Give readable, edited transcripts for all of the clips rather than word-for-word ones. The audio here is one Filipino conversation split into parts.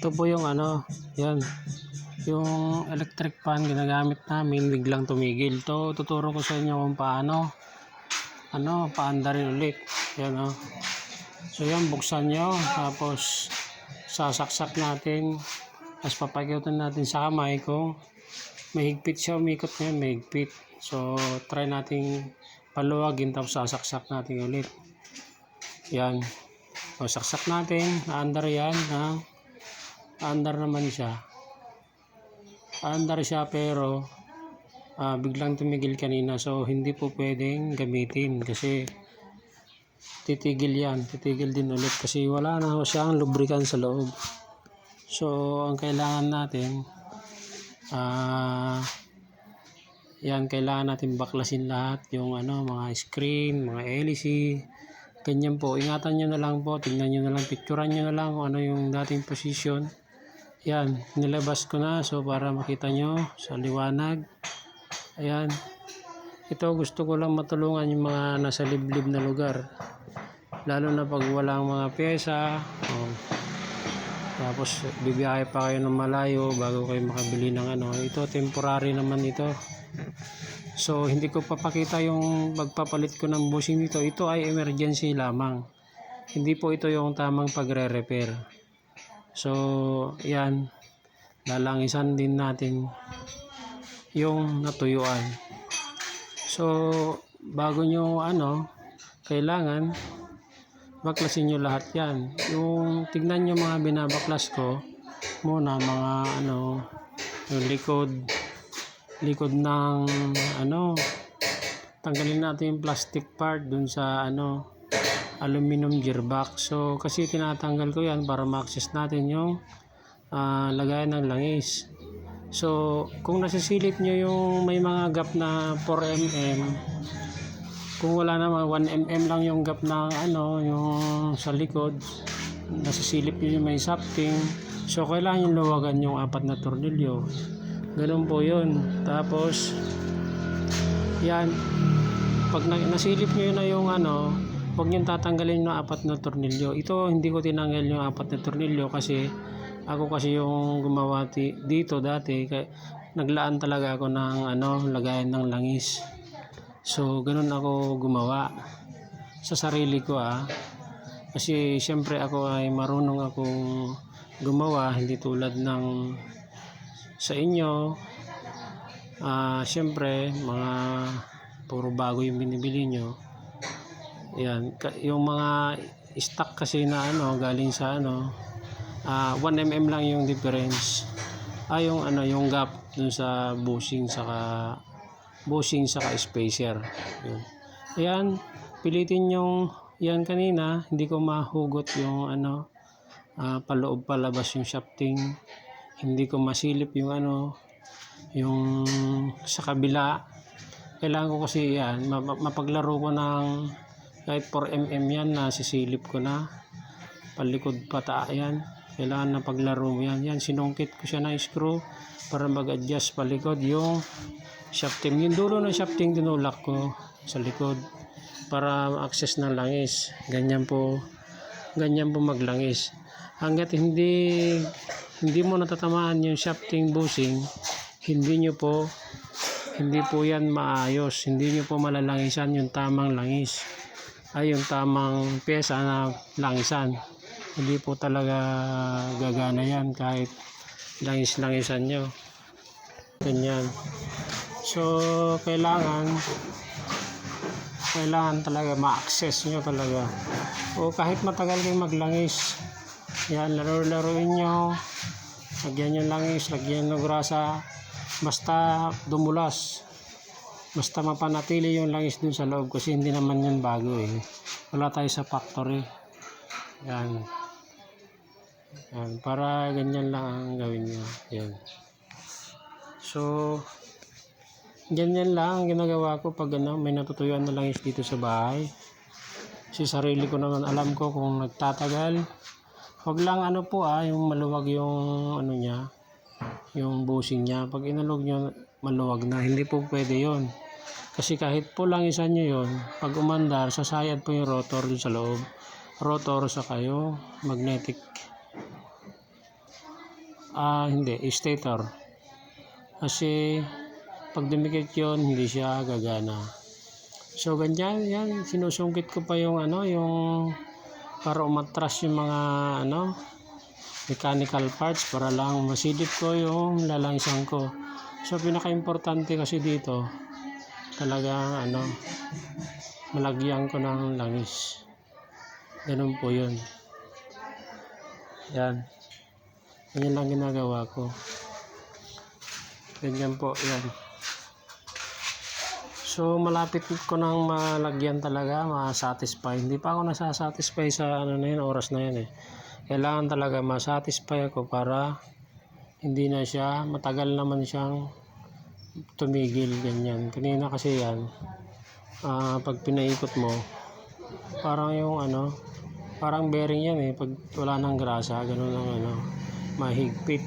Ito po yung ano, yan, yung electric fan ginagamit namin, biglang tumigil. Ito, tuturo ko sa inyo kung paano, paandarin ulit. Yan o. So yan, buksan nyo, tapos sasaksak natin, tapos papaikutin natin sa kamay kung mahigpit siya, umikot ngayon, mahigpit. So, try nating paluwagin, tapos sasaksak natin ulit. Yan. So, saksak natin, naandar yan, ha? Naandar naman siya. Naandar siya, pero biglang tumigil kanina. So, hindi po pwedeng gamitin kasi titigil yan. Titigil din ulit kasi wala na siyang lubricant sa loob. So, ang kailangan natin, yan, kailangan natin baklasin lahat yung mga screen, mga LEC, ganyan po. Ingatan nyo na lang po, tingnan nyo na lang, picturean nyo na lang kung ano yung dating position. Yan, nilabas ko na, so para makita nyo sa liwanag. Ayan, ito gusto ko lang matulungan yung mga nasa liblib na lugar, lalo na pag walang mga pyesa. Tapos bibiyahe pa kayo ng malayo bago kayo makabili ng ito temporary naman ito. So hindi ko papakita yung pagpapalit ko ng bushing nito. Ito ay emergency lamang, hindi po ito yung tamang pagre-repair. So yan, lalangisan din natin yung natuyuan. So bago nyo kailangan baklasin nyo lahat yan. Yung tignan nyo mga binabaklas ko muna, mga yung likod ng tanggalin natin yung plastic part dun sa aluminum gearbox. So kasi tinatanggal ko yan para ma-access natin yung lagayan ng langis. So kung nasisilip nyo yung may mga gap na 4mm, kung wala naman 1mm lang yung gap na yung sa likod, nasisilip nyo yung may shafting, so kailangan yung luwagan yung 4 na tornilyo. Ganun po yun. Tapos yan, pag nasilip nyo na yung huwag nyo tatanggalin yung 4 na tornilyo. Ito hindi ko tinanggal yung 4 na tornilyo kasi ako yung gumawa dito dati, naglaan talaga ako ng lagayan ng langis. So ganun ako gumawa sa sarili ko, kasi siyempre ako ay marunong akong gumawa, hindi tulad ng sa inyo. Siyempre mga puro bago yung binibili nyo. Yan, yung mga stock kasi na galing sa 1mm lang yung difference, yung gap dun sa bushing saka spacer. Ayan, pilitin yung yan. Kanina hindi ko mahugot yung paloob palabas yung shafting, hindi ko masilip yung yung sa kabila. Kailangan ko kasi yan mapaglaro ko ng kahit 4mm yan, na sisilip ko na palikod pata. Yan, kailangan na paglaro mo yan. Sinungkit ko siya na screw para mag-adjust palikod yung shafting. Yung dulo ng shafting dinulak ko sa likod para ma-access ng langis. Ganyan po maglangis. Hanggat hindi mo natatamaan yung shafting bushing, hindi po yan maayos. Hindi nyo po malalangisan yung tamang langis, yung tamang pyesa na langisan. Hindi po talaga gagana yan kahit langis-langisan nyo. Ganyan. So kailangan talaga ma-access nyo talaga. O kahit matagal kayong maglangis, yan, laro-laruin nyo, lagyan nyo langis, lagyan nyo grasa, basta dumulas, basta mapanatili yung langis dun sa loob, kasi hindi naman yun bago wala tayo sa factory. Yan, para ganyan lang ang gawin nyo. Yan. So ganyan lang ang ginagawa ko pag may natutuyuan na langis dito sa bahay. Si sarili ko naman alam ko kung nagtatagal. Huwag lang yung maluwag yung niya, yung bushing niya. Pag inalog nyo maluwag na, hindi po pwede yon. Kasi kahit po langisan nyo yon, pag umandar, sasayad po yung rotor dun sa loob. Rotor sa kayo magnetic Hindi, stator. Kasi pag dumikit yon hindi siya gagana. So ganyan, yan, sinusungkit ko pa yung yung para umatras yung mga mechanical parts para lang masilip ko yung lalangisan ko. So pinaka-importante kasi dito talagang malagyan ko ng langis. Ganun po yun. Yan. Ganyan lang ginagawa ko. Ganyan po, yan. So malapit ko nang malagyan talaga, ma-satisfy. Hindi pa ako nasa-satisfy sa na yun, oras na yun eh. Kailangan talaga ma-satisfy ako para hindi na siya, matagal naman siyang tumigil, ganyan. Kanina kasi yan, pag pinaikot mo, parang yung parang bearing yan eh, pag wala ng grasa, ganun ang mahigpit.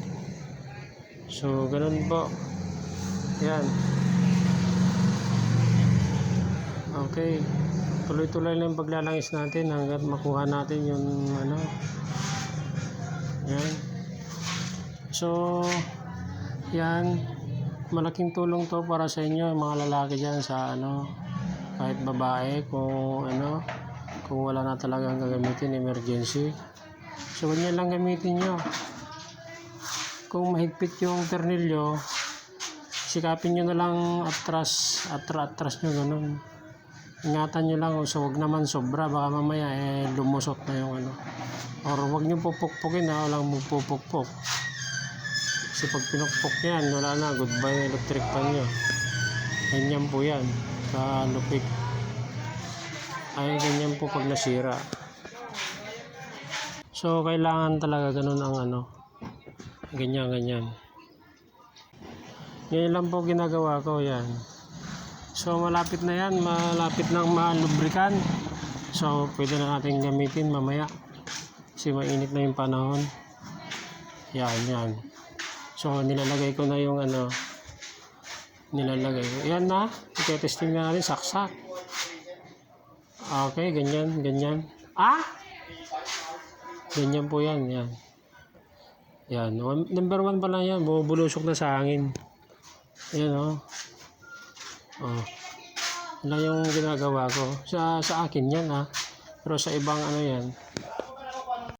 So ganun po. Yan. Okay. Tuloy-tuloy lang yung paglalangis natin hanggat makuha natin yung yan. So yan, malaking tulong to para sa inyo mga lalaki dyan sa kahit babae kung kung wala na talagang gagamitin, emergency. So ganyan lang gamitin nyo. Kung mahigpit yung ternilyo, sikapin nyo na lang atras nyo ganun. Ingatan nyo lang, so wag naman sobra, baka mamaya lumusot na yung or wag nyo pupukpukin walang magpupukpok. Kasi pag pinukpok yan, wala na, goodbye electric pan nyo. Ganyan po yan sa lupik. Ay ganyan po pag nasira. So kailangan talaga ganun ang ganyan. Ganyan lang po ginagawa ko, yan. So malapit na yan, malapit nang malubrikan. So pwede na natin gamitin mamaya kasi mainit na yung panahon. Yan. So nilalagay ko na yung nilalagay ko. Yan na, i-testing na natin, saksak. Okay, ganyan. Ganyan po yan. Yan, number 1 pa lang yan, bubulusok na sa hangin. Ayan yan yung ginagawa ko. Sa akin yan pero sa ibang yan.